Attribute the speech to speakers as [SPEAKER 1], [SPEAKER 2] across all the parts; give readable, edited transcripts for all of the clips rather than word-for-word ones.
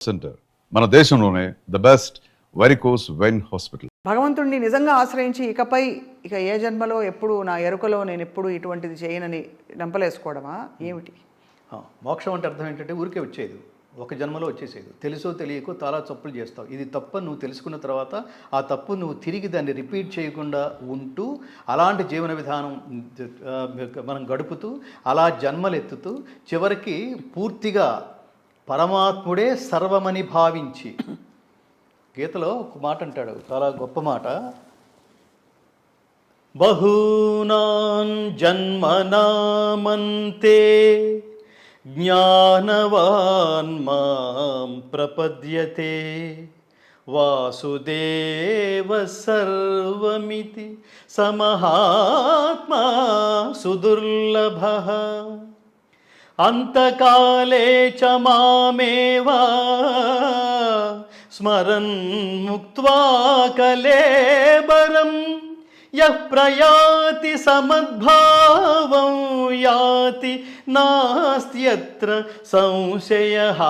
[SPEAKER 1] Centre మన దేశంలోనే the best varicose vein hospital.
[SPEAKER 2] భగవంతుడిని నిజంగా ఆశ్రయించి ఇకపై ఏ జన్మలో ఎప్పుడు నా ఎరుకలో నేను ఎప్పుడు ఇటువంటిది చేయనని నంపలేసుకోవడమా ఏమిటి?
[SPEAKER 3] మోక్షం అంటే అర్థం ఏంటంటే ఊరికే వచ్చేది, ఒక జన్మలో వచ్చేసేది. తెలుసో తెలియకో చాలా తప్పులు చేస్తావు. ఇది తప్పని నువ్వు తెలుసుకున్న తర్వాత ఆ తప్పు నువ్వు తిరిగి దాన్ని రిపీట్ చేయకుండా ఉంటూ అలాంటి జీవన విధానం మనం గడుపుతూ అలా జన్మలు ఎత్తుతూ చివరికి పూర్తిగా పరమాత్ముడే సర్వమని భావించి, గీతలో ఒక మాట అంటాడు, చాలా గొప్ప మాట. బహూనాం జన్మనామంతే జ్ఞానవాన్ మాం ప్రపద్యతే వాసుదేవ సర్వమితి సమహాత్మా సుదుర్లభః అంతకాలే చ మామేవా స్మరన్ ముక్త్వా కలేబరం యః ప్రయాతి సమద్భావం యాతి నాస్త్యత్ర సంశయః.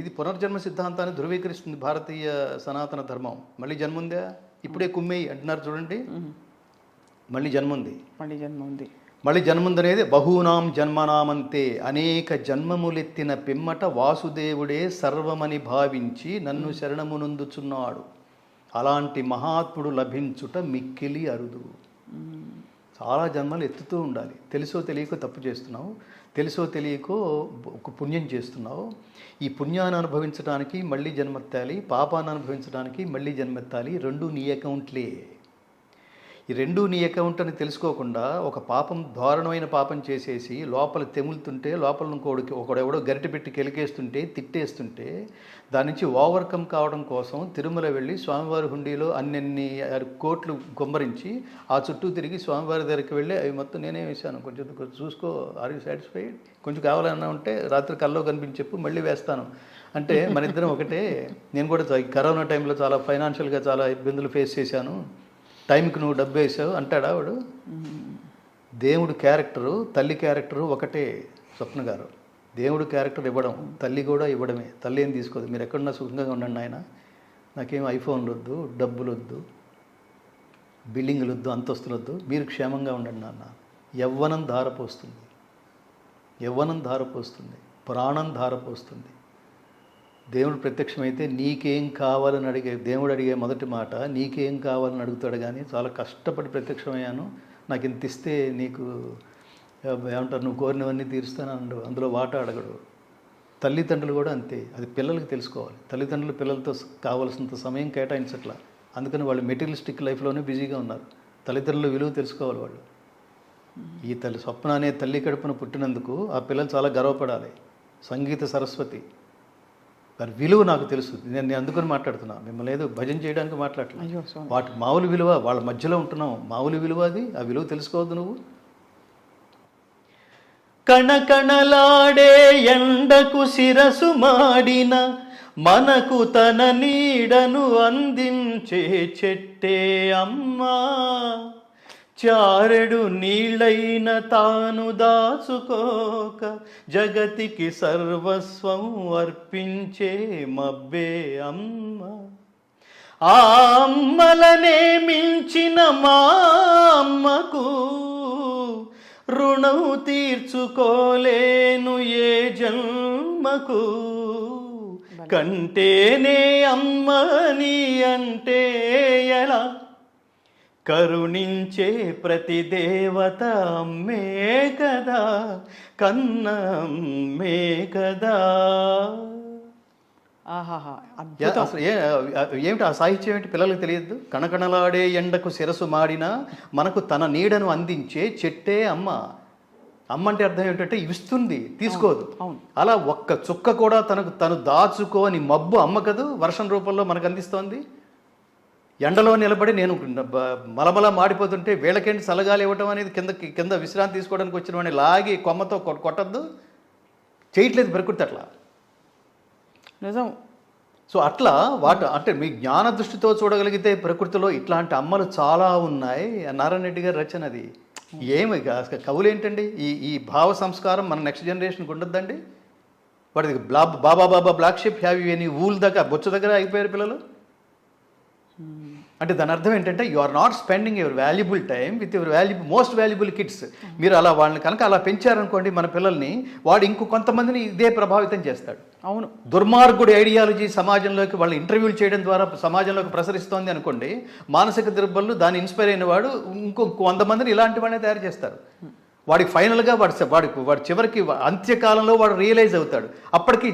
[SPEAKER 3] ఇది పునర్జన్మ సిద్ధాంతాన్ని ధృవీకరిస్తుంది భారతీయ సనాతన ధర్మం. మళ్ళీ జన్మ ఉందా? ఇప్పుడే కుమ్మేయి అంటున్నారు చూడండి. మళ్ళీ జన్మ ఉంది, మళ్ళీ జన్ముందనేది బహూనాం జన్మనామంతే, అనేక జన్మములెత్తిన పిమ్మట వాసుదేవుడే సర్వమని భావించి నన్ను శరణమునందుచున్నాడు. అలాంటి మహాత్ముడు లభించుట మిక్కిలి అరుదు. చాలా జన్మలు ఎత్తుతూ ఉండాలి. తెలుసో తెలియకో తప్పు చేస్తున్నావు, తెలుసో తెలియకో ఒక పుణ్యం చేస్తున్నావు. ఈ పుణ్యాన్ని అనుభవించడానికి మళ్ళీ జన్మెత్తాలి, పాపాన్ని అనుభవించడానికి మళ్ళీ జన్మెత్తాలి. రెండు నీ అకౌంట్లే. ఈ రెండు నీ అకౌంట్ అని తెలుసుకోకుండా ఒక పాపం, దారుణమైన పాపం చేసేసి లోపల తెములుతుంటే, లోపల ఒకడెవడో గరిటె పెట్టి కెలికేస్తుంటే, తిట్టేస్తుంటే, దాని నుంచి ఓవర్కమ్ కావడం కోసం తిరుమల వెళ్ళి స్వామివారి హుండీలో అన్ని కోట్లు గుమ్మరించి ఆ చుట్టూ తిరిగి స్వామివారి దగ్గరికి వెళ్ళి అవి మొత్తం నేనే వేశాను, కొంచెం చూసుకో, ఆర్ యూ సాటిస్ఫైడ్, కొంచెం కావాలన్నా ఉంటే రాత్రి కల్లో కనిపించి చెప్పు, మళ్ళీ వేస్తాను అంటే మన ఇద్దరం ఒకటే. నేను కూడా కరోనా టైంలో చాలా ఫైనాన్షియల్గా చాలా ఇబ్బందులు ఫేస్ చేశాను, టైంకి నువ్వు డబ్బు వేసావు అంటాడా వాడు? దేవుడు క్యారెక్టరు, తల్లి క్యారెక్టరు ఒకటే. స్వప్న గారు, దేవుడు క్యారెక్టర్ ఇవ్వడం, తల్లి కూడా ఇవ్వడమే. తల్లి ఏం తీసుకోదు. మీరు ఎక్కడున్నా సుఖంగా ఉండండి ఆయన, నాకేం ఐఫోన్లు వద్దు, డబ్బులు వద్దు, బిల్డింగ్లు వద్దు, అంతస్తులు వద్దు, మీరు క్షేమంగా ఉండండి నాన్న. యవ్వనం ధారపోస్తుంది, యవ్వనం ధారపోస్తుంది, ప్రాణం ధారపోస్తుంది. దేవుడు ప్రత్యక్షమైతే నీకేం కావాలని అడిగే, దేవుడు అడిగే మొదటి మాట నీకేం కావాలని అడుగుతాడు. కానీ చాలా కష్టపడి ప్రత్యక్షమయ్యాను, నాకు ఇంత ఇస్తే నీకు ఏమంటారు, నువ్వు కోరినవన్నీ తీరుస్తాను, అందులో వాటా అడగడు. తల్లిదండ్రులు కూడా అంతే. అది పిల్లలకి తెలుసుకోవాలి. తల్లిదండ్రులు పిల్లలతో కావాల్సినంత సమయం కేటాయించట్లా, అందుకని వాళ్ళు మెటీరియలిస్టిక్ లైఫ్లోనే బిజీగా ఉన్నారు. తల్లిదండ్రుల విలువ తెలుసుకోవాలి వాళ్ళు. ఈ స్వప్న అనే తల్లి కడుపున పుట్టినందుకు ఆ పిల్లలు చాలా గర్వపడాలి. సంగీత సరస్వతి, దాని విలువ నాకు తెలుసు. నేను అందుకని మాట్లాడుతున్నా, మిమ్మల్ని ఏదో భజన చేయడానికి మాట్లాడలేదు. వాటి మామూలు విలువ, వాళ్ళ మధ్యలో ఉంటున్నాం, మామూలు విలువ అది. ఆ విలువ తెలుసుకోవద్దు నువ్వు. కణకణలాడే ఎండకు శిరసు మాడిన మనకు తన నీడను అందించే చెట్టే అమ్మా, చారెడు నీళ్ళైన తాను దాచుకోక జగతికి సర్వస్వం అర్పించే మబ్బే అమ్మ. ఆ అమ్మలనే మించిన మా అమ్మకు రుణం తీర్చుకోలేను ఏ జన్మకు. కంటేనే అమ్మని అంటే ఎలా, కరుణించే ప్రతి దేవత అమ్మే కదా, కన్నమ్మే కదా. అసలు ఏమిటి ఆ సాహిత్యం? ఏంటి పిల్లలకు తెలియదు? కణకణలాడే ఎండకు శిరసు మాడిన మనకు తన నీడను అందించే చెట్టే అమ్మ. అమ్మ అంటే అర్థం ఏమిటంటే ఇస్తుంది, తీసుకోదు. అలా ఒక్క చుక్క కూడా తను దాచుకోని మబ్బు అమ్మ కదూ, వర్షం రూపంలో మనకు అందిస్తోంది. ఎండలో నిలబడి నేను మలమల మాడిపోతుంటే వీళ్ళకేంటి చల్లగాలి ఇవ్వటం అనేది, కింద విశ్రాంతి తీసుకోవడానికి వచ్చిన వాడిని లాగి కొమ్మతో కొట్టద్దు, చేయట్లేదు ప్రకృతి అట్లా.
[SPEAKER 2] నిజం.
[SPEAKER 3] సో అట్లా అంటే మీ జ్ఞాన దృష్టితో చూడగలిగితే ప్రకృతిలో ఇట్లాంటి అమ్మలు చాలా ఉన్నాయి. నారాయణ రెడ్డి గారి రచన అది. ఏమి కవులు ఏంటండి, ఈ భావ సంస్కారం మన నెక్స్ట్ జనరేషన్కి ఉండొద్దండి. వాడిది baba black sheep have you any wool దగ్గర బొచ్చు దగ్గర అయిపోయారు పిల్లలు. అంటే దాని అర్థం ఏంటంటే you are not spending your valuable time with your most valuable kids. మీరు అలా వాళ్ళని కనుక అలా పెంచారనుకోండి మన పిల్లల్ని, వాడు ఇంకో కొంతమందిని ఇదే ప్రభావితం చేస్తాడు.
[SPEAKER 2] అవును,
[SPEAKER 3] దుర్మార్గుడు ఐడియాలజీ సమాజంలోకి వాళ్ళు ఇంటర్వ్యూలు చేయడం ద్వారా సమాజంలోకి ప్రసరిస్తోంది అనుకోండి, మానసిక దుర్బలు దాన్ని ఇన్స్పైర్ అయిన వాడు ఇంకో 100 మందిని ఇలాంటి వాడినే తయారు చేస్తారు. వాడికి ఫైనల్గా వాడి చివరికి అంత్యకాలంలో వాడు రియలైజ్ అవుతాడు. అప్పటికి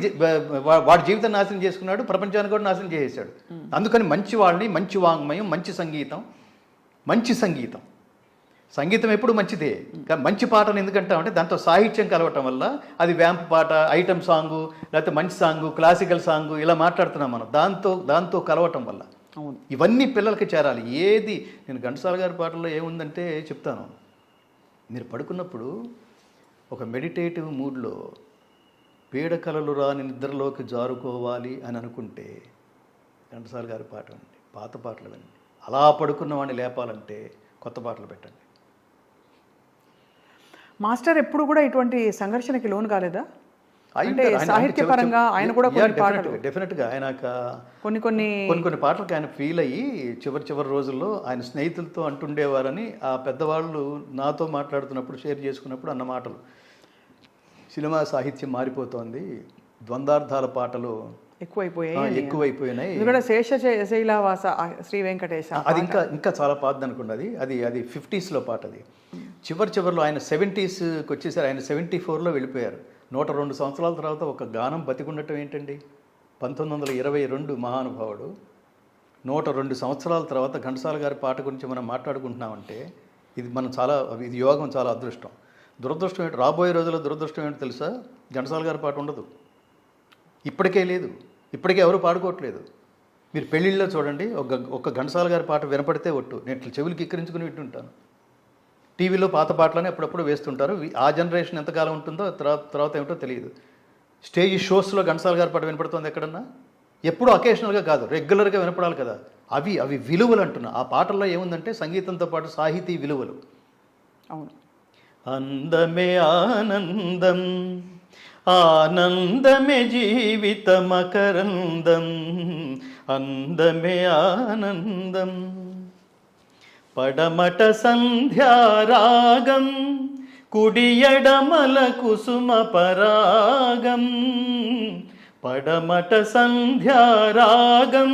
[SPEAKER 3] వాడి జీవితం నాశనం చేసుకున్నాడు, ప్రపంచాన్ని కూడా నాశనం చేసేసాడు. అందుకని మంచి వాళ్ళని, మంచి వాంగ్మయం, మంచి సంగీతం ఎప్పుడు మంచిదే. మంచి పాటను ఎందుకంటామంటే దాంతో సాహిత్యం కలవటం వల్ల, అది వ్యాంప్ పాట, ఐటమ్ సాంగు, లేకపోతే మంచి సాంగు, క్లాసికల్ సాంగు ఇలా మాట్లాడుతున్నాం మనం. దాంతో కలవటం వల్ల
[SPEAKER 2] అవును, ఇవన్నీ
[SPEAKER 3] పిల్లలకి చేరాలి. ఏది నేను ఘంటసాల గారి పాటల్లో ఏముందంటే చెప్తాను. మీరు పడుకున్నప్పుడు ఒక మెడిటేటివ్ మూడ్లో పీడకలలు రాని నిద్రలోకి జారుకోవాలి అని అనుకుంటే ఘంటసాల గారి పాట అండి, పాత పాటలు అండి. అలా పడుకున్న వాడిని లేపాలంటే కొత్త పాటలు పెట్టండి.
[SPEAKER 2] మాస్టర్ ఎప్పుడు కూడా ఇటువంటి సంఘర్షణకి లోను కాలేదా? అంటే సాహిత్యపరంగా ఆయన కూడా
[SPEAKER 3] డెఫినెట్గా ఆయన కొన్ని పాటలకు ఆయన ఫీల్ అయ్యి చివరి రోజుల్లో ఆయన స్నేహితులతో అంటుండేవారని ఆ పెద్దవాళ్ళు నాతో మాట్లాడుతున్నప్పుడు షేర్ చేసుకున్నప్పుడు అన్న మాటలు. సినిమా సాహిత్యం మారిపోతోంది, ద్వందార్థాల పాటలు ఎక్కువైపోయినాయి.
[SPEAKER 2] శేషశైలవాస శ్రీ వెంకటేశ
[SPEAKER 3] అది ఇంకా చాలా పాత అనుకోండి. అది 50s పాట. అది చివరిలో ఆయన 70sకి వచ్చేసారు. ఆయన 74లో వెళ్ళిపోయారు. 102 సంవత్సరాల తర్వాత ఒక గానం బతికుండటం ఏంటండి? 1922 మహానుభావుడు. 102 సంవత్సరాల తర్వాత ఘంటసాల గారి పాట గురించి మనం మాట్లాడుకుంటున్నామంటే ఇది యోగం, చాలా అదృష్టం. దురదృష్టం ఏంటి, రాబోయే రోజుల్లో దురదృష్టం ఏంటో తెలుసా? ఘంటసాల గారి పాట ఉండదు, ఇప్పటికే లేదు, ఇప్పటికే ఎవరు పాడుకోవట్లేదు. మీరు పెళ్ళిళ్ళలో చూడండి, ఒక ఘంటసాల గారి పాట వినపడితే ఒట్టు, నేను చెవులకి ఎక్కిరించుకుని వింటుంటాను. టీవీలో పాత పాటలని అప్పుడప్పుడు వేస్తుంటారు. ఆ జనరేషన్ ఎంతకాలం ఉంటుందో తర్వాత ఏమిటో తెలియదు. స్టేజ్ షోస్లో ఘంటసాల గారి పాట వినపడుతుంది ఎక్కడన్నా? ఎప్పుడు అకేషనల్గా కాదు, రెగ్యులర్గా వినపడాలి కదా. అవి విలువలు అంటున్నా. ఆ పాటల్లో ఏముందంటే సంగీతంతో పాటు సాహితీ విలువలు.
[SPEAKER 2] అవును.
[SPEAKER 3] అందమే ఆనందం, ఆనందమే జీవితమకరందం, అందమే ఆనందం, పడమట సంధ్యారాగం, కుడియడమల కుసుమ పరాగం, పడమట సంధ్యారాగం,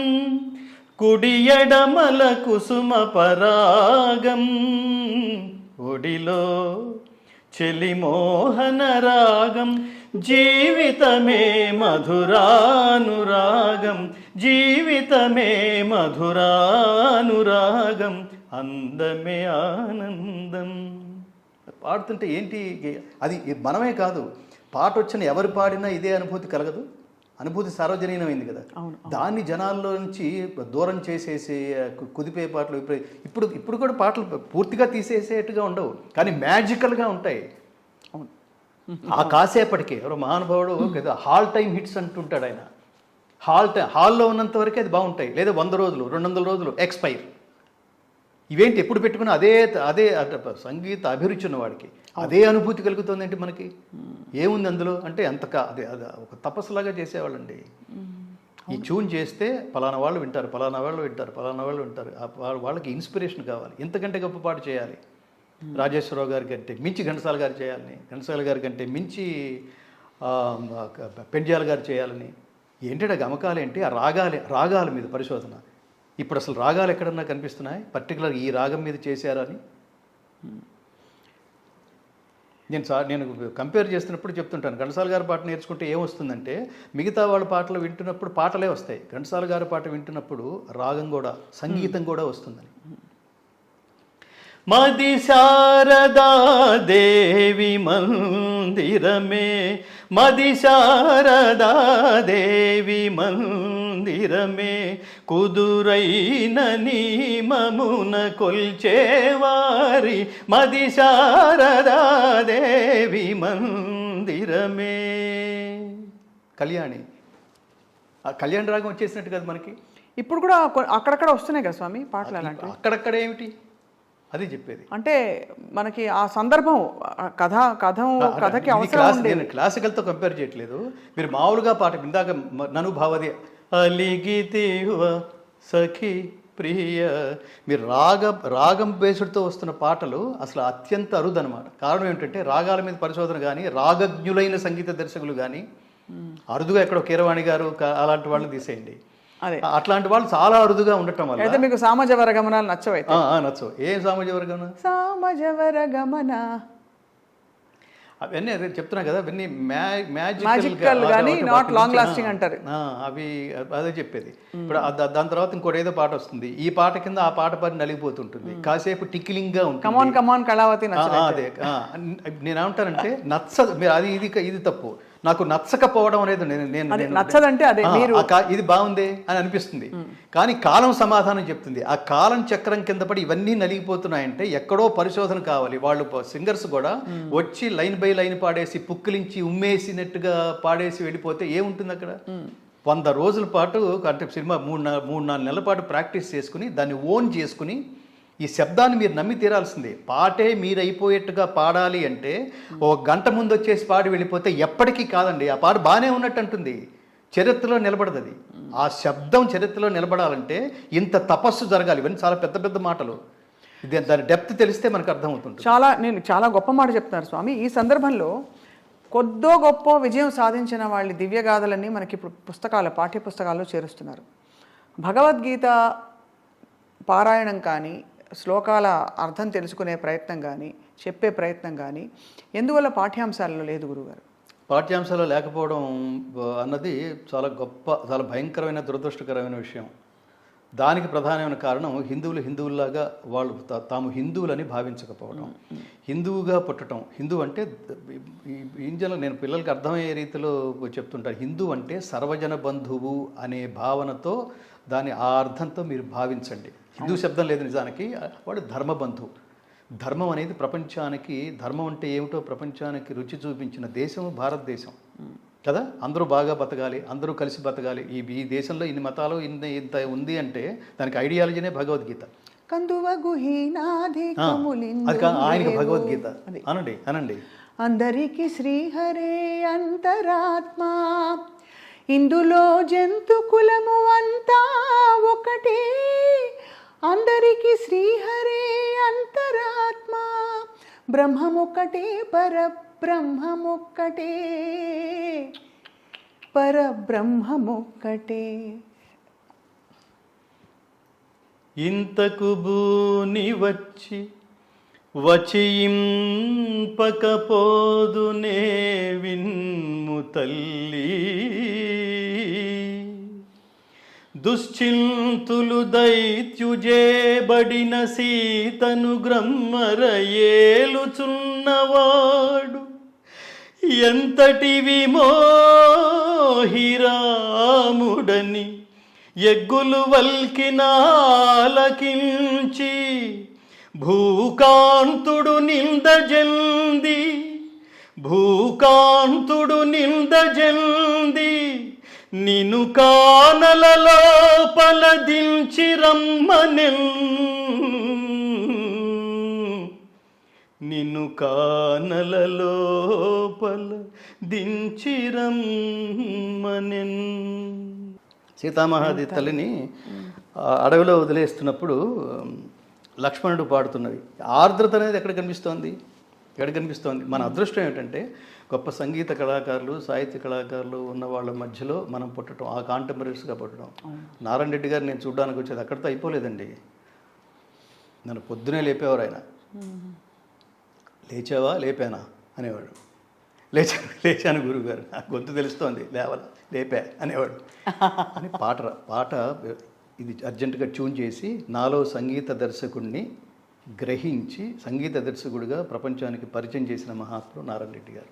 [SPEAKER 3] కుడియడమల కుసుమ పరాగం, ఒడిలో చెలిమోహన రాగం, జీవితమే మధురానురాగం, జీవితమే మధురానురాగం, అందమే ఆనందం. పాడుతుంటే ఏంటి అది? మనమే కాదు, పాట వచ్చిన ఎవరు పాడినా ఇదే అనుభూతి కలగదు. అనుభూతి సార్వజనీనమైంది కదా. దాన్ని జనాల్లో నుంచి దూరం చేసేసి కుదిపే పాటలు ఇప్పుడు కూడా పాటలు పూర్తిగా తీసేసేట్టుగా ఉండవు, కానీ మ్యాజికల్గా ఉంటాయి. ఆ కాసేపటికి ఎవరో మహానుభావుడు హాల్ టైం హిట్స్ అంటుంటాడు ఆయన. హాల్లో ఉన్నంత వరకే అది బాగుంటాయి, లేదా 100 రోజులు 200 రోజులు ఎక్స్పైర్. ఇవేంటి ఎప్పుడు పెట్టుకున్నా అదే సంగీత అభిరుచి ఉన్నవాడికి అదే అనుభూతి కలుగుతుంది. ఏంటి మనకి ఏముంది అందులో అంటే అదే ఒక తపస్సులాగా చేసేవాళ్ళండి. ఈ ట్యూన్ చేస్తే పలానా వాళ్ళు వింటారు, పలానా వాళ్ళు వింటారు, పలానా వాళ్ళు వింటారు. వాళ్ళకి ఇన్స్పిరేషన్ కావాలి. ఎంతకంటే గొప్ప పాట చేయాలి? రాజేశ్వరరావు గారి కంటే మించి ఘంటసాల గారు చేయాలని, ఘంటసాల గారి కంటే మించి పెండ్యాల గారు చేయాలని. ఏంటంటే గమకాలేంటి? ఆ రాగాల మీద పరిశోధన. ఇప్పుడు అసలు రాగాలు ఎక్కడన్నా కనిపిస్తున్నాయి పర్టికులర్ ఈ రాగం మీద చేశారని? నేను కంపేర్ చేస్తున్నప్పుడు చెప్తుంటాను, ఘంటసాల గారి పాట నేర్చుకుంటే ఏమొస్తుందంటే మిగతా వాళ్ళ పాటలు వింటున్నప్పుడు పాటలే వస్తాయి, ఘంటసాల గారి పాట వింటున్నప్పుడు రాగం కూడా, సంగీతం కూడా వస్తుందని. మది శారదా దేవి మందిరమే, మది శారదా దేవి మందిరమే, కుదురైన నియమమున కొల్చేవారి మది శారదా దేవి మందిరమే. కళ్యాణి ఆ కళ్యాణ రాగం వచ్చేసినట్టు కదా మనకి.
[SPEAKER 2] ఇప్పుడు కూడా అక్కడక్కడ వస్తున్నాయి కదా స్వామి పాటలు అలాంటివి.
[SPEAKER 3] అక్కడక్కడ ఏమిటి అది చెప్పేది.
[SPEAKER 2] అంటే మనకి ఆ సందర్భం కథకి అవసరం ఉంది.
[SPEAKER 3] నేను క్లాసికల్తో కంపేర్ చేయట్లేదు. మీరు మామూలుగా పాట ఇందాక నను భావది అలిగితే సఖి ప్రియ, మీరు రాగం బేసుడితో వస్తున్న పాటలు అసలు అత్యంత అరుదనమాట. కారణం ఏంటంటే రాగాల మీద పరిశోధన కానీ రాగజ్ఞులైన సంగీత దర్శకులు కానీ అరుదుగా ఎక్కడో కీరవాణి గారు అలాంటి వాళ్ళని తీసేయండి.
[SPEAKER 2] అదే
[SPEAKER 3] అట్లాంటి వాళ్ళు చాలా అరుదుగా ఉండటం వల్ల
[SPEAKER 2] అయితే మీకు సామజవర గమనాలు నచ్చవైతే.
[SPEAKER 3] నచ్చవు. ఏం సామజవర గమన?
[SPEAKER 2] సామజవర గమన
[SPEAKER 3] అవన్నీ అదే చెప్తున్నా కదా, అవన్నీ
[SPEAKER 2] మ్యాజికల్ కానీ నాట్ లాంగ్ లాస్టింగ్ అంటారు.
[SPEAKER 3] అవి అదే చెప్పేది. ఇప్పుడు దాని తర్వాత ఇంకోటి ఏదో పాట వస్తుంది, ఈ పాట కింద ఆ పాట పని నలిగిపోతుంటుంది, కాసేపు టిక్లింగ్ గా ఉంటుంది.
[SPEAKER 2] కమాన్ కమాన్ కళావతి
[SPEAKER 3] అదే నేనేమంటానంటే నచ్చదు. మీరు అది ఇది తప్పు. నాకు నచ్చకపోవడం అనేది నేను
[SPEAKER 2] నచ్చదంటే అదే మీరు
[SPEAKER 3] ఇది బాగుంది అని అనిపిస్తుంది, కానీ కాలం సమాధానం చెప్తుంది. ఆ కాలం చక్రం కింద పడి ఇవన్నీ నలిగిపోతున్నాయంటే ఎక్కడో పరిశోధన కావాలి. వాళ్ళు సింగర్స్ కూడా వచ్చి లైన్ బై లైన్ పాడేసి పుక్కిలించి ఉమ్మేసినట్టుగా పాడేసి వెళ్ళిపోతే ఏముంటుంది అక్కడ? 100 రోజుల పాటు అంటే సినిమా 3-4 నెలల పాటు ప్రాక్టీస్ చేసుకుని దాన్ని ఓన్ చేసుకుని ఈ శబ్దాన్ని మీరు నమ్మి తీరాల్సిందే. పాటే మీరు అయిపోయేట్టుగా పాడాలి అంటే 1 గంట ముందు వచ్చేసి పాడి వెళ్ళిపోతే ఎప్పటికీ కాదండి. ఆ పాట బాగానే ఉన్నట్టు అంటుంది, చరిత్రలో నిలబడదు. అది ఆ శబ్దం చరిత్రలో నిలబడాలంటే ఇంత తపస్సు జరగాలి. ఇవన్నీ చాలా పెద్ద పెద్ద మాటలు. దాని డెప్త్ తెలిస్తే మనకు అర్థమవుతుంది.
[SPEAKER 2] నేను చాలా గొప్ప మాట చెప్తున్నారు స్వామి. ఈ సందర్భంలో కొద్దో గొప్ప విజయం సాధించిన వాళ్ళ దివ్యగాథలన్నీ మనకి ఇప్పుడు పాఠ్య పుస్తకాల్లో చేరుస్తున్నారు. భగవద్గీత పారాయణం కానీ, శ్లోకాల అర్థం తెలుసుకునే ప్రయత్నం కానీ, చెప్పే ప్రయత్నం కానీ ఎందువల్ల పాఠ్యాంశాలలో లేదు గురుగారు?
[SPEAKER 3] పాఠ్యాంశాలు లేకపోవడం అన్నది చాలా గొప్ప, చాలా భయంకరమైన, దురదృష్టకరమైన విషయం. దానికి ప్రధానమైన కారణం హిందువుల్లాగా వాళ్ళు తాము హిందువులని భావించకపోవడం, హిందువుగా పుట్టడం. హిందూ అంటే ఇంజనల్ నేను పిల్లలకి అర్థమయ్యే రీతిలో చెప్తుంటాను. హిందూ అంటే సర్వజన బంధువు అనే భావనతో దాని ఆ అర్థంతో మీరు భావించండి. హిందూ శబ్దం లేదు నిజానికి, వాడు ధర్మబంధు. ధర్మం అనేది ప్రపంచానికి, ధర్మం అంటే ఏమిటో ప్రపంచానికి రుచి చూపించిన దేశం భారతదేశం కదా. అందరూ బాగా బతకాలి, అందరూ కలిసి బతకాలి. ఈ దేశంలో ఇన్ని మతాలు ఇంత ఉంది అంటే దానికి ఐడియాలజీనే భగవద్గీత. అది ఆయనకి భగవద్గీత అనండి.
[SPEAKER 2] అందరికీ శ్రీహరే అంతరాత్మ, ఇందులో జంతు కులము అంతా ఒకటే, అందరికీ శ్రీహరే అంతరాత్మ, బ్రహ్మమొక్కటే పరబ్రహ్మమొక్కటే, పరబ్రహ్మమొక్కటే.
[SPEAKER 3] ఇంతకు బూని వచియింపకపోదునే విన్ము తల్లి, దుశ్చింతులు దైత్యుజేబడిన సీతను గ్రమ్మరయేలుచున్నవాడు, ఎంతటి విమోహిరాముడని ఎగ్గులు వల్కినాలకించి, భూకాంతుడు నిందజల్ది నిను కానల లోపల దించి రమ్మనెన్, నిన్ను కానల లోపల దించి రమ్మనెన్. సీతామహాదేవి తల్లిని అడవిలో వదిలేస్తున్నప్పుడు లక్ష్మణుడు పాడుతున్నది. ఆర్ద్రత అనేది ఎక్కడ కనిపిస్తోంది? మన అదృష్టం ఏమిటంటే గొప్ప సంగీత కళాకారులు, సాహిత్య కళాకారులు ఉన్న వాళ్ళ మధ్యలో మనం పుట్టడం, ఆ కాంటెంపరీస్గా పుట్టడం. నారాయణ రెడ్డి గారు నేను చూడడానికి వచ్చేది అక్కడితో అయిపోలేదండి. నన్ను పొద్దునే లేపేవారు ఆయన. లేచావా, లేపానా అనేవాడు. లేచాను గురువుగారు, నాకు గొంతు తెలుస్తోంది, లేపా అనేవాడు. అని పాట ఇది అర్జెంటుగా ట్యూన్ చేసి నాలో సంగీత దర్శకుడిని గ్రహించి సంగీత దర్శకుడిగా ప్రపంచానికి పరిచయం చేసిన మహాత్ముడు నారాయణ రెడ్డి గారు.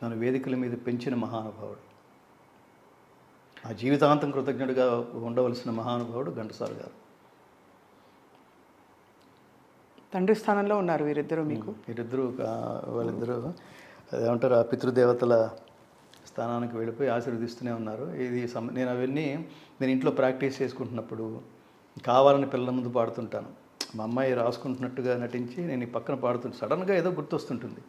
[SPEAKER 3] నన్ను వేదికల మీద పెంచిన మహానుభావుడు, ఆ జీవితాంతం కృతజ్ఞుడిగా ఉండవలసిన మహానుభావుడు ఘంటసాల గారు.
[SPEAKER 2] తండ్రి స్థానంలో ఉన్నారు వీరిద్దరూ. వాళ్ళిద్దరూ
[SPEAKER 3] ఏమంటారు, ఆ పితృదేవతల స్థానానికి వెళ్ళిపోయి ఆశీర్వదిస్తూనే ఉన్నారు. నేను అవన్నీ నేను ఇంట్లో ప్రాక్టీస్ చేసుకుంటున్నప్పుడు కావాలని పిల్లల ముందు పాడుతుంటాను. మా అమ్మాయి రాసుకుంటున్నట్టుగా నటించి నేను ఈ పక్కన పాడుతుంటే సడన్గా ఏదో గుర్తొస్తుంటుంది.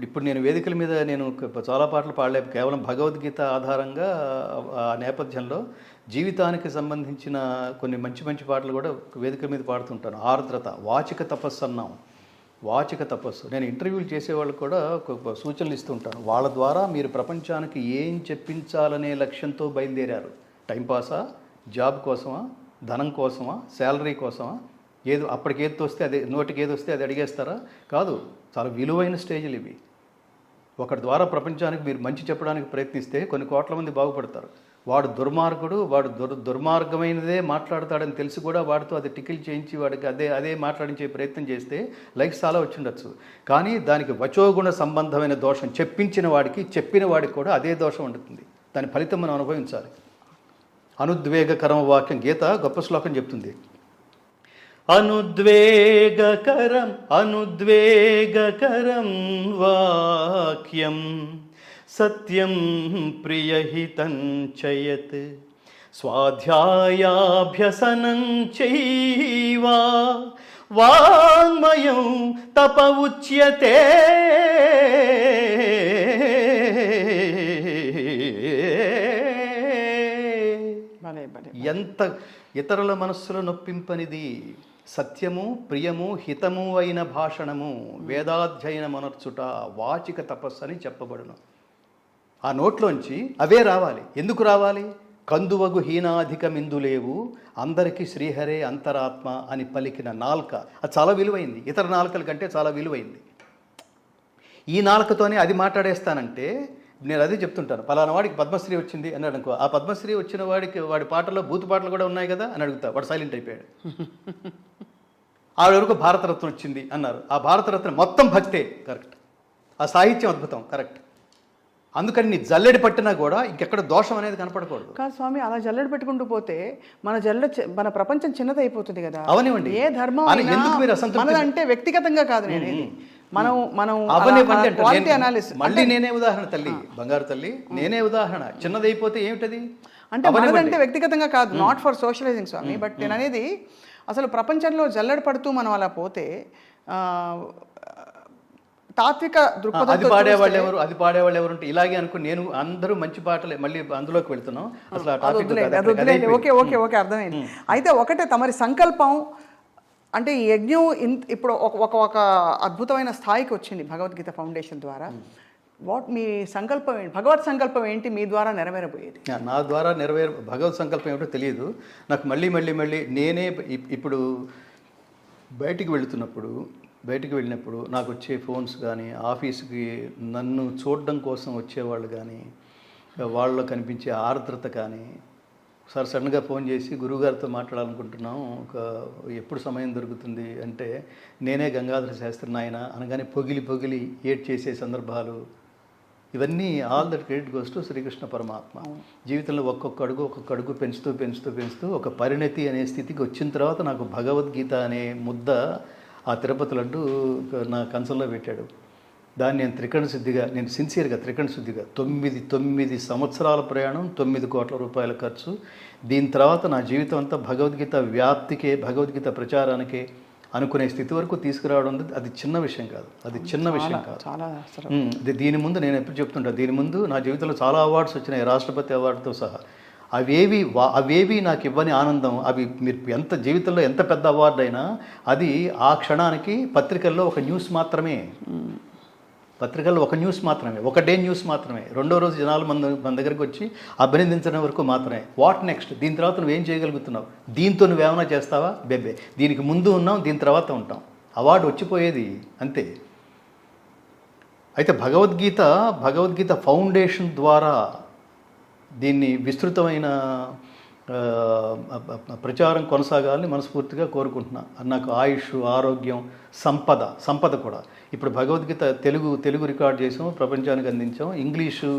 [SPEAKER 3] ఇప్పుడు నేను వేదికల మీద నేను చాలా పాటలు పాడలేవు. కేవలం భగవద్గీత ఆధారంగా ఆ నేపథ్యంలో జీవితానికి సంబంధించిన కొన్ని మంచి మంచి పాటలు కూడా వేదిక మీద పాడుతుంటాను. ఆర్ద్రత, వాచిక తపస్సు అన్నాం. వాచిక తపస్సు నేను ఇంటర్వ్యూలు చేసేవాళ్ళు కూడా సూచనలు ఇస్తుంటాను. వాళ్ళ ద్వారా మీరు ప్రపంచానికి ఏం చెప్పించాలనే లక్ష్యంతో బయలుదేరారు. టైంపాసా, జాబ్ కోసమా, ధనం కోసమా, శాలరీ కోసమా, ఏదో అప్పటికి ఏది వస్తే అదే, నోటికి ఏది వస్తే అది అడిగేస్తారా? కాదు, చాలా విలువైన స్టేజ్లు ఇవి. ఒకటి ద్వారా ప్రపంచానికి మీరు మంచి చెప్పడానికి ప్రయత్నిస్తే కొన్ని కోట్ల మంది బాగుపడతారు. వాడు దుర్మార్గుడు, వాడు దుర్మార్గమైనదే మాట్లాడతాడని తెలిసి కూడా వాడితో అది టికిల్ చేయించి వాడికి అదే మాట్లాడించే ప్రయత్నం చేస్తే లైక్స్ చాలా వచ్చి ఉండొచ్చు. కానీ దానికి వచోగుణ సంబంధమైన దోషం చెప్పిన వాడికి కూడా అదే దోషం ఉంటుంది. దాని ఫలితం మనం అనుభవించాలి. అనుద్వేగకరం వాక్యం, గీత గొప్ప శ్లోకం చెప్తుంది. అనుద్వేగకరం వాక్యం సత్యం ప్రియహితం చయత్ స్వాధ్యాయాభ్యసనం చైవ వాంగ్మయం తప ఉచ్యతే. ఎంత ఇతరుల మనస్సులో నొప్పింపనిది సత్యము, ప్రియము, హితము అయిన భాషణము, వేదాధ్యయనమనర్చుట, వాచిక తపస్సు అని చెప్పబడును. ఆ నోట్లోంచి అవే రావాలి. ఎందుకు రావాలి? కందువగు హీనాధికమిందులేవు అందరికీ శ్రీహరే అంతరాత్మ అని పలికిన నాల్క అది చాలా విలువైంది. ఇతర నాలుకల కంటే చాలా విలువైంది. ఈ నాలుకతోనే అది మాట్లాడేస్తానంటే నేను అదే చెప్తుంటాను. పలానా వాడికి పద్మశ్రీ వచ్చింది అన్నాడు అనుకో, ఆ పద్మశ్రీ వచ్చిన వాడి పాటల్లో బూతు పాటలు కూడా ఉన్నాయి కదా అని అడుగుతా, వాడు సైలెంట్ అయిపోయాడు. ఆవిడ వరకు భారతరత్న వచ్చింది అన్నారు, ఆ భారతరత్న మొత్తం భక్తే, కరెక్ట్. ఆ సాహిత్యం అద్భుతం, కరెక్ట్. అందుకని నీ జల్లెడి పట్టినా కూడా ఇంకెక్కడ దోషం అనేది కనపడకూడదు.
[SPEAKER 2] కాదు స్వామి, అలా జల్లెడి పెట్టుకుంటూ పోతే మన ప్రపంచం చిన్నదైపోతుంది కదా.
[SPEAKER 3] అవనివ్వండి,
[SPEAKER 2] ఏ ధర్మం
[SPEAKER 3] ఎందుకు మీరు అసంతృప్తి
[SPEAKER 2] అంటే వ్యక్తిగతంగా కాదు, నేను
[SPEAKER 3] మళ్ళీ నేనే ఉదాహరణ తల్లి, బంగారు తల్లి, నేనే ఉదాహరణ. చిన్నదైపోతే ఏమిటది
[SPEAKER 2] అంటే మనదంటే వ్యక్తిగతంగా కాదు, నాట్ ఫర్ సోషలైజింగ్ స్వామి. బట్ నేను అనేది అసలు ప్రపంచంలో జల్లెడ పడుతూ మనం అలా పోతే తాత్విక దృక్పథం
[SPEAKER 3] అది పాడేవాళ్ళు ఎవరు అంటే ఇలాగే అనుకుని నేను అందరూ మంచి పాటలే మళ్ళీ అందులోకి వెళ్తున్నాం. అసలు
[SPEAKER 2] ఓకే అర్థమైంది. అయితే ఒకటే తమరి సంకల్పం అంటే ఈ యజ్ఞం ఇప్పుడు ఒక అద్భుతమైన స్థాయికి వచ్చింది భగవద్గీత ఫౌండేషన్ ద్వారా. మీ సంకల్పం ఏంటి? భగవత్ సంకల్పం ఏంటి మీ ద్వారా నెరవేరబోయేది?
[SPEAKER 3] నా ద్వారా భగవత్ సంకల్పం ఏమిటో తెలియదు నాకు. మళ్ళీ నేనే ఇప్పుడు బయటికి వెళ్ళినప్పుడు నాకు వచ్చే ఫోన్స్ కానీ, ఆఫీస్కి నన్ను చూడడం కోసం వచ్చేవాళ్ళు కానీ, వాళ్ళలో కనిపించే ఆర్ద్రత కానీ, సార్ సడన్గా ఫోన్ చేసి గురువుగారితో మాట్లాడాలనుకుంటున్నాం, ఎప్పుడు సమయం దొరుకుతుంది అంటే నేనే గంగాధర శాస్త్రి నాయన అనగానే పొగిలి ఏడ్ చేసే సందర్భాలు, ఇవన్నీ all that credit goes to Srikrishna పరమాత్మ. జీవితంలో ఒక్కొక్క అడుగు పెంచుతూ ఒక పరిణతి అనే స్థితికి వచ్చిన తర్వాత నాకు భగవద్గీత అనే ముద్ద ఆ తిరుపతి లడ్డు నా కంచంలో పెట్టాడు. దాన్ని నేను సిన్సియర్గా త్రికరణ శుద్ధిగా 9 సంవత్సరాల ప్రయాణం, 9 కోట్ల రూపాయల ఖర్చు. దీని తర్వాత నా జీవితం అంతా భగవద్గీత వ్యాప్తికే, భగవద్గీత ప్రచారానికే అనుకునే స్థితి వరకు తీసుకురావడం అది చిన్న విషయం కాదు. దీని ముందు నేను ఎప్పుడు చెప్తుంటా, దీని ముందు నా జీవితంలో చాలా అవార్డ్స్ వచ్చినాయి, రాష్ట్రపతి అవార్డుతో సహా. అవేవి నాకు ఇవ్వని ఆనందం. అవి మీరు జీవితంలో ఎంత పెద్ద అవార్డు అయినా అది ఆ క్షణానికి పత్రికల్లో ఒక న్యూస్ మాత్రమే. ఒక డే న్యూస్ మాత్రమే. రెండో రోజు జనాలు మన దగ్గరికి వచ్చి అభినందించడం వరకు మాత్రమే. What next? దీని తర్వాత నువ్వేం చేయగలుగుతున్నావు? దీంతో నువ్వేమైనా చేస్తావా? బెబ్బే. దీనికి ముందు ఉన్నాం, దీని తర్వాత ఉంటాం. అవార్డు వచ్చిపోయేది అంతే. అయితే భగవద్గీత ఫౌండేషన్ ద్వారా దీన్ని విస్తృతమైన ప్రచారం కొనసాగాలని మనస్ఫూర్తిగా కోరుకుంటున్నా. నాకు ఆయుష్, ఆరోగ్యం, సంపద కూడా. ఇప్పుడు భగవద్గీత తెలుగు రికార్డ్ చేసాం, ప్రపంచానికి అందించాం. ఇంగ్లీషు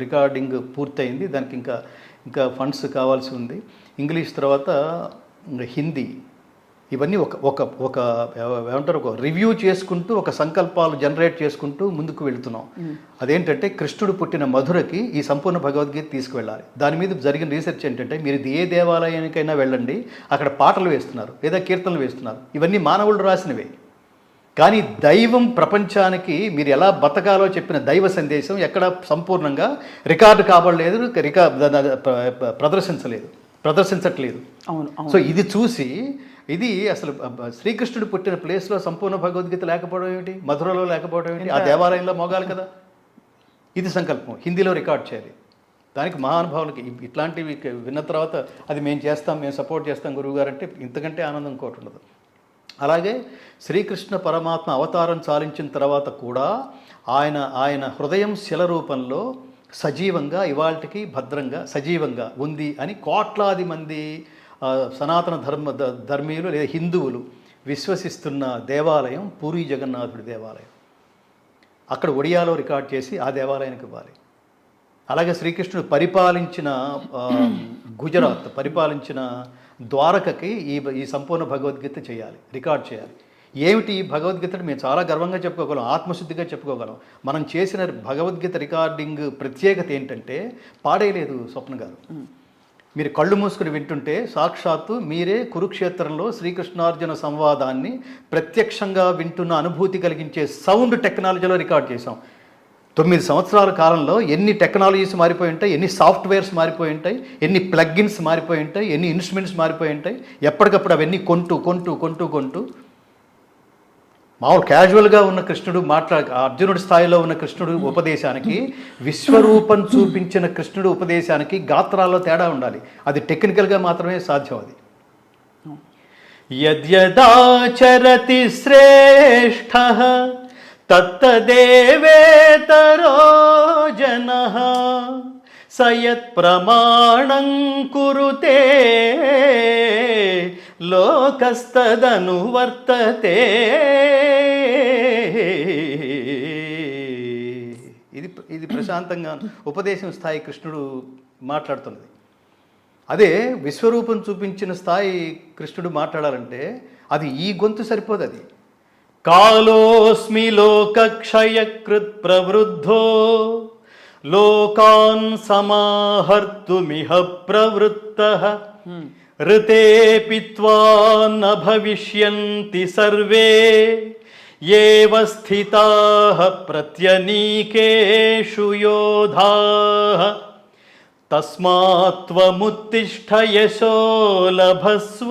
[SPEAKER 3] రికార్డింగ్ పూర్తయింది, దానికి ఇంకా ఫండ్స్ కావాల్సి ఉంది. ఇంగ్లీష్ తర్వాత ఇవన్నీ ఒక ఒక ఒక ఏమంటారు, ఒక రివ్యూ చేసుకుంటూ, ఒక సంకల్పాలు జనరేట్ చేసుకుంటూ ముందుకు వెళుతున్నాం. అదేంటంటే కృష్ణుడు పుట్టిన మధురకి ఈ సంపూర్ణ భగవద్గీత తీసుకువెళ్ళాలి. దాని మీద జరిగిన రీసెర్చ్ ఏంటంటే, మీరు ఏ దేవాలయానికైనా వెళ్ళండి, అక్కడ పాటలు వేస్తున్నారు లేదా కీర్తనలు వేస్తున్నారు. ఇవన్నీ మానవులు రాసినవే. కానీ దైవం ప్రపంచానికి మీరు ఎలా బతకాలో చెప్పిన దైవ సందేశం ఎక్కడ సంపూర్ణంగా రికార్డు కాబడలేదు, ప్రదర్శించట్లేదు. సో ఇది చూసి, ఇది అసలు శ్రీకృష్ణుడు పుట్టిన ప్లేస్లో సంపూర్ణ భగవద్గీత లేకపోవడం ఏమిటి, మధురలో లేకపోవడం ఏమిటి, ఆ దేవాలయంలో మోగాలి కదా. ఇది సంకల్పం, హిందీలో రికార్డ్ చేయాలి. దానికి మహానుభావులకి ఇట్లాంటివి విన్న తర్వాత అది మేము చేస్తాం, మేము సపోర్ట్ చేస్తాం గురువు గారు అంటే ఇంతకంటే ఆనందం ఇంకోటి ఉండదు. అలాగే శ్రీకృష్ణ పరమాత్మ అవతారం చాలించిన తర్వాత కూడా ఆయన హృదయం శిల రూపంలో సజీవంగా ఇవాళకి భద్రంగా సజీవంగా ఉంది అని కోట్లాది మంది సనాతన ధర్మీయులు లేదా హిందువులు విశ్వసిస్తున్న దేవాలయం పూరీ జగన్నాథుడి దేవాలయం. అక్కడ ఒడియాలో రికార్డ్ చేసి ఆ దేవాలయానికి ఇవ్వాలి. అలాగే శ్రీకృష్ణుడు పరిపాలించిన గుజరాత్, పరిపాలించిన ద్వారకకి ఈ సంపూర్ణ భగవద్గీత చేయాలి, రికార్డ్ చేయాలి. ఏమిటి ఈ భగవద్గీతను మేము చాలా గర్వంగా చెప్పుకోగలం, ఆత్మశుద్ధిగా చెప్పుకోగలం. మనం చేసిన భగవద్గీత రికార్డింగ్ ప్రత్యేకత ఏంటంటే పాడేయలేదు స్వప్న గారు. మీరు కళ్ళు మూసుకుని వింటుంటే సాక్షాత్తు మీరే కురుక్షేత్రంలో శ్రీకృష్ణార్జున సంవాదాన్ని ప్రత్యక్షంగా వింటున్న అనుభూతి కలిగించే సౌండ్ టెక్నాలజీలో రికార్డ్ చేశాం. 9 సంవత్సరాల కాలంలో ఎన్ని టెక్నాలజీస్ మారిపోయి ఉంటాయి, ఎన్ని సాఫ్ట్వేర్స్ మారిపోయి ఉంటాయి, ఎన్ని ప్లగ్గిన్స్ మారిపోయి ఉంటాయి, ఎన్ని ఇన్స్ట్రుమెంట్స్ మారిపోయి ఉంటాయి. ఎప్పటికప్పుడు అవన్నీ కొంటూ మామూలు క్యాజువల్గా ఉన్న కృష్ణుడు అర్జునుడి స్థాయిలో ఉన్న కృష్ణుడు ఉపదేశానికి, విశ్వరూపం చూపించిన కృష్ణుడు ఉపదేశానికి గాత్రాల్లో తేడా ఉండాలి. అది టెక్నికల్గా మాత్రమే సాధ్యం. అది యద్యదాచరతి శ్రేష్ఠః తత్తదేవేతరో జనః సయత్ ప్రమాణం కురుతే లోకస్తదను వర్తతే. ఇది ప్రశాంతంగా ఉపదేశం స్థాయి కృష్ణుడు మాట్లాడుతున్నది. అదే విశ్వరూపం చూపించిన స్థాయి కృష్ణుడు మాట్లాడాలంటే అది ఈ గొంతు సరిపోదు. అది కాలోస్మి లోకక్షయకృత్ ప్రవృద్ధో లోకాన్ సమాహర్తుమిహ ప్రవృత్తః ఋతే పిత్వా న భవిష్యంతి సర్వే ఏవ స్థితాః ప్రత్యనీకేషు యోధాః తస్మాత్ త్వముత్తిష్ఠ యశో లభస్వ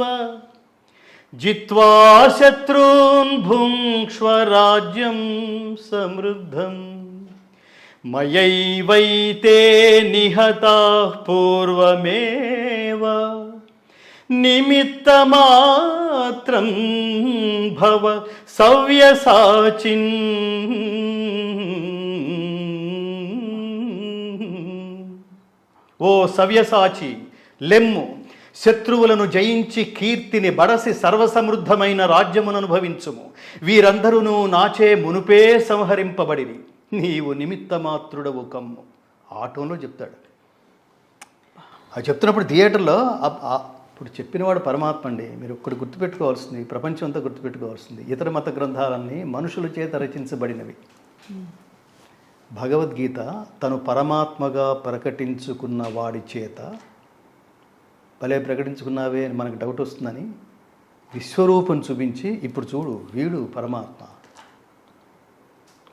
[SPEAKER 3] జిత్వా శత్రూన్ భుంక్ష్వ రాజ్యం సమృద్ధం మయైవైతే నిహతాః పూర్వమేవ నిమిత్తమాత్రం భవ సవ్యసాచిన్. ఓ సవ్యసాచి, లెమ్ము, శత్రువులను జయించి కీర్తిని బడసి సర్వసమృద్ధమైన రాజ్యమును అనుభవించుము. వీరందరూ నాచే మునుపే సంహరింపబడిరి, నీవు నిమిత్తమాత్రుడవు కమ్ము. ఆటంలో చెప్తాడు. అది చెప్తున్నప్పుడు థియేటర్లో ఇప్పుడు చెప్పినవాడు పరమాత్మ అండి. మీరు ఒక్కటి గుర్తుపెట్టుకోవాల్సింది, ప్రపంచం అంతా గుర్తుపెట్టుకోవాల్సింది, ఇతర మత గ్రంథాలన్నీ మనుషుల చేత రచించబడినవి. భగవద్గీత తను పరమాత్మగా ప్రకటించుకున్న వాడి చేత, భలే ప్రకటించుకున్నావే అని మనకు డౌట్ వస్తుందని విశ్వరూపం చూపించి, ఇప్పుడు చూడు వీడు పరమాత్మ.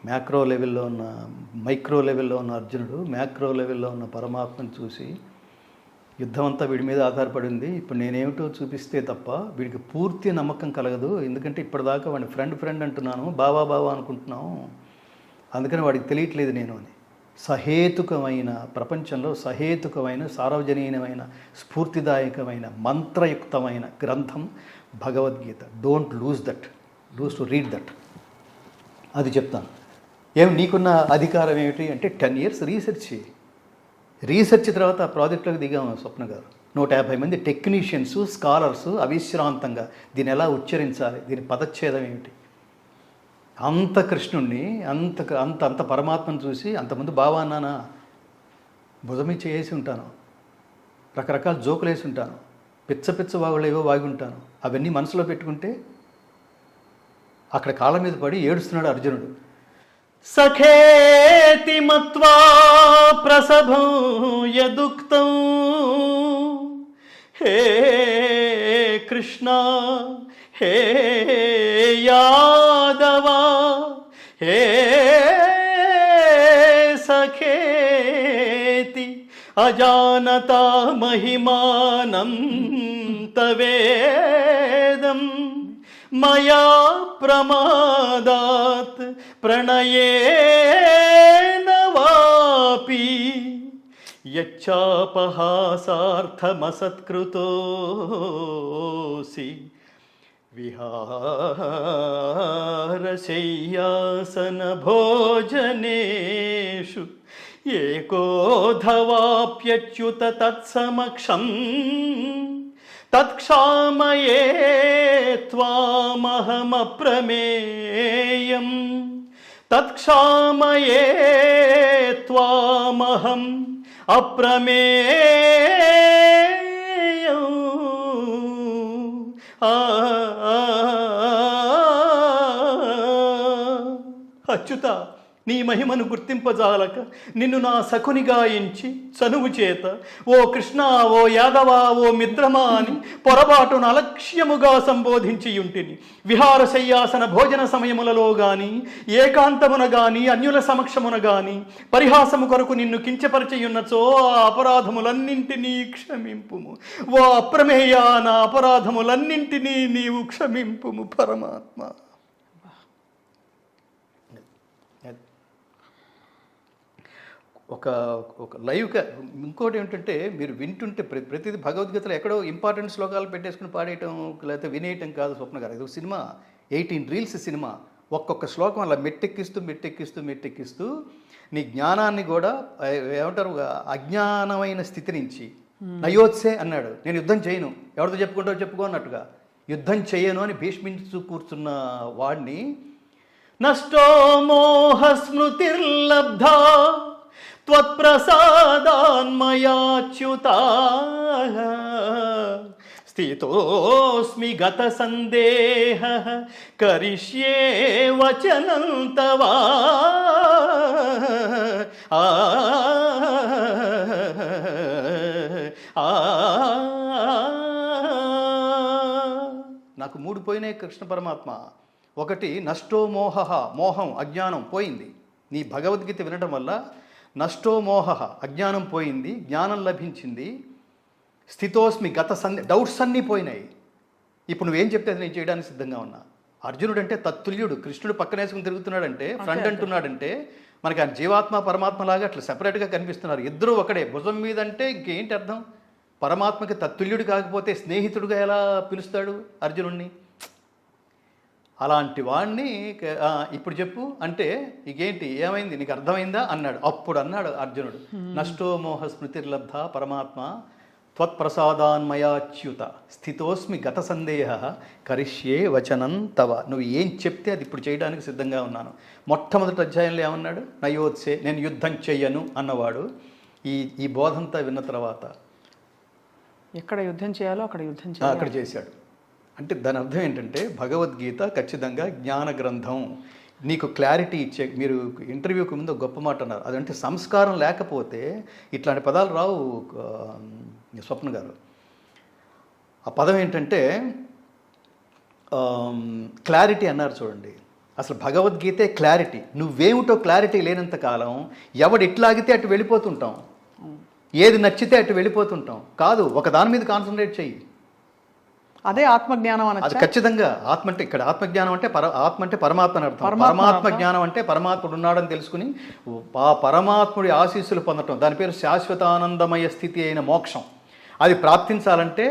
[SPEAKER 3] మైక్రో లెవెల్లో ఉన్న అర్జునుడు మ్యాక్రో లెవెల్లో ఉన్న పరమాత్మను చూసి, యుద్ధం అంతా వీడి మీద ఆధారపడింది, ఇప్పుడు నేనేమిటో చూపిస్తే తప్ప వీడికి పూర్తి నమ్మకం కలగదు. ఎందుకంటే ఇప్పటిదాకా వాడిని ఫ్రెండ్ అంటున్నాను, బావా అనుకుంటున్నాను, అందుకని వాడికి తెలియట్లేదు నేను అని. సహేతుకమైన ప్రపంచంలో సహేతుకమైన సార్వజనీయమైన స్ఫూర్తిదాయకమైన మంత్రయుక్తమైన గ్రంథం Bhagavad Gita. Don't lose to read that. అది చెప్తాను. నీకున్న అధికారం ఏమిటి అంటే 10 years రీసెర్చ్ తర్వాత ఆ ప్రాజెక్టులోకి దిగాము స్వప్న గారు. 150 మంది టెక్నీషియన్స్, స్కాలర్స్ అవిశ్రాంతంగా దీన్ని ఎలా ఉచ్చరించాలి, దీని పదచ్ఛేదం ఏమిటి, అంత కృష్ణుణ్ణి అంత పరమాత్మను చూసి అంతమంది బావా అన్నానా, భుజమి చేసి ఉంటాను, రకరకాల జోకులు వేసి ఉంటాను, పిచ్చ వాగులేవో వాగి ఉంటాను. అవన్నీ మనసులో పెట్టుకుంటే అక్కడ కాళ్ళ మీద పడి ఏడుస్తున్నాడు అర్జునుడు. సఖేతి మత్వా ప్రసభం యదుక్తం హే కృష్ణ హే యాదవ హే సఖేతి అజానతా మహిమానం తవేదం మయా ప్రమాదాత్ ప్రణయేన వాపి యచ్చాపహాసార్థమసత్కృతోసి విహారశయ్యాసన భోజనేషు ఏకోధవాప్యచ్యుత తత్సమక్షం తత్క్షామయే త్వామహమప్రమేయం తత్క్షామయే త్వామహం అప్రమేయం. అచ్యుత, నీ మహిమను గుర్తింపజాలక నిన్ను నా సఖునిగా ఎంచి చనువు చేత ఓ కృష్ణ, ఓ యాదవ, ఓ మిత్రమా అని పొరపాటున అలక్ష్యముగా సంబోధించి యుంటిని. విహారశయ్యాసన భోజన సమయములలో గాని, ఏకాంతమున గాని, అన్యుల సమక్షమున గాని పరిహాసము కొరకు నిన్ను కించపరచియున్నచో ఆ అపరాధములన్నింటినీ క్షమింపుము. ఓ అప్రమేయ, నా అపరాధములన్నింటినీ నీవు క్షమింపుము పరమాత్మ. ఒక లైవ్గా ఇంకోటి ఏంటంటే మీరు వింటుంటే ప్రతిదీ భగవద్గీతలో ఎక్కడో ఇంపార్టెంట్ శ్లోకాలు పెట్టేసుకుని పాడేయటం లేకపోతే వినేయటం కాదు స్వప్న గారు. ఇది సినిమా, 18 రీల్స్ సినిమా. ఒక్కొక్క శ్లోకం అలా మెట్టెక్కిస్తూ నీ జ్ఞానాన్ని కూడా ఏమంటారు అజ్ఞానమైన స్థితి నుంచి నయోత్సే అన్నాడు. నేను యుద్ధం చేయను, ఎవరితో చెప్పుకుంటావు చెప్పుకో అన్నట్టుగా యుద్ధం చేయను అని భీష్మించు కూర్చున్న వాడిని నష్టో మోహ స్మృతిర్లబ్ధా త్వత్ప్రసాదాన్మయాచ్యుతా స్థితోస్మి గత సందేహ కరిష్యే వచనం తవా. నాకు 3 పోయినాయి కృష్ణ పరమాత్మ. ఒకటి నష్టో మోహ, మోహం అజ్ఞానం పోయింది. నీ భగవద్గీత వినడం వల్ల నష్టో మోహ అజ్ఞానం పోయింది, జ్ఞానం లభించింది. స్థితోస్మి గత డౌట్స్ అన్నీ పోయినాయి. ఇప్పుడు నువ్వేం చెప్తే అది నేను చేయడానికి సిద్ధంగా ఉన్నా. అర్జునుడు అంటే తత్తుల్యుడు, కృష్ణుడు పక్కనేసుకుని తిరుగుతున్నాడంటే, ఫ్రంట్ అంటున్నాడంటే మనకి ఆ జీవాత్మ పరమాత్మలాగా అట్లా సెపరేట్గా కనిపిస్తున్నారు. ఇద్దరూ ఒకడే భుజం మీద అంటే ఇంకేంటి అర్థం? పరమాత్మకి తత్తుల్యుడు కాకపోతే స్నేహితుడుగా ఎలా పిలుస్తాడు అర్జునుడిని? అలాంటి వాడిని ఇప్పుడు చెప్పు అంటే ఇకేంటి ఏమైంది నీకు అర్థమైందా అన్నాడు. అప్పుడు అన్నాడు అర్జునుడు, నష్టో మోహ స్మృతిర్లబ్ధ పరమాత్మ త్వత్ప్రసాదాన్మయాచ్యుత స్థితోస్మి గత సందేహ కరిష్యే వచనం తవ. నువ్వు ఏం చెప్తే అది ఇప్పుడు చేయడానికి సిద్ధంగా ఉన్నాను. మొట్టమొదటి అధ్యాయంలో ఏమన్నాడు? నయోత్సే, నేను యుద్ధం చెయ్యను అన్నవాడు ఈ బోధంతా విన్న తర్వాత
[SPEAKER 2] ఎక్కడ యుద్ధం చేయాలో అక్కడ యుద్ధం
[SPEAKER 3] అక్కడ చేశాడు. అంటే దాని అర్థం ఏంటంటే భగవద్గీత ఖచ్చితంగా జ్ఞాన గ్రంథం. నీకు క్లారిటీ ఇచ్చే, మీరు ఇంటర్వ్యూకి ముందు గొప్ప మాట అన్నారు, అదంటే సంస్కారం లేకపోతే ఇట్లాంటి పదాలు రావు స్వప్న గారు. ఆ పదం ఏంటంటే క్లారిటీ అన్నారు చూడండి. అసలు భగవద్గీతే క్లారిటీ. నువ్వేమిటో క్లారిటీ లేనంత కాలం ఎవడు ఇట్లాగితే అటు వెళ్ళిపోతుంటాం, ఏది నచ్చితే అటు వెళ్ళిపోతుంటాం. కాదు, ఒక దాని మీద కాన్సన్ట్రేట్ చెయ్యి.
[SPEAKER 2] అదే ఆత్మజ్ఞానం అని.
[SPEAKER 3] అది ఖచ్చితంగా ఆత్మ అంటే ఇక్కడ ఆత్మజ్ఞానం అంటే ఆత్మ అంటే పరమాత్మ అని అర్థం. పరమాత్మ జ్ఞానం అంటే పరమాత్ముడు ఉన్నాడని తెలుసుకుని ఆ పరమాత్ముడి ఆశీస్సులు పొందటం, దాని పేరు శాశ్వతానందమయ స్థితి అయిన మోక్షం. అది ప్రాప్తించాలంటే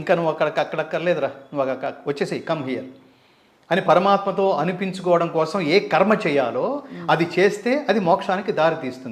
[SPEAKER 3] ఇంకా నువ్వు అక్కడక్కర్లేదురా, నువ్వు వచ్చేసి కమ్ హియర్ అని పరమాత్మతో అనిపించుకోవడం కోసం ఏ కర్మ చేయాలో అది చేస్తే అది మోక్షానికి దారి తీస్తుంది.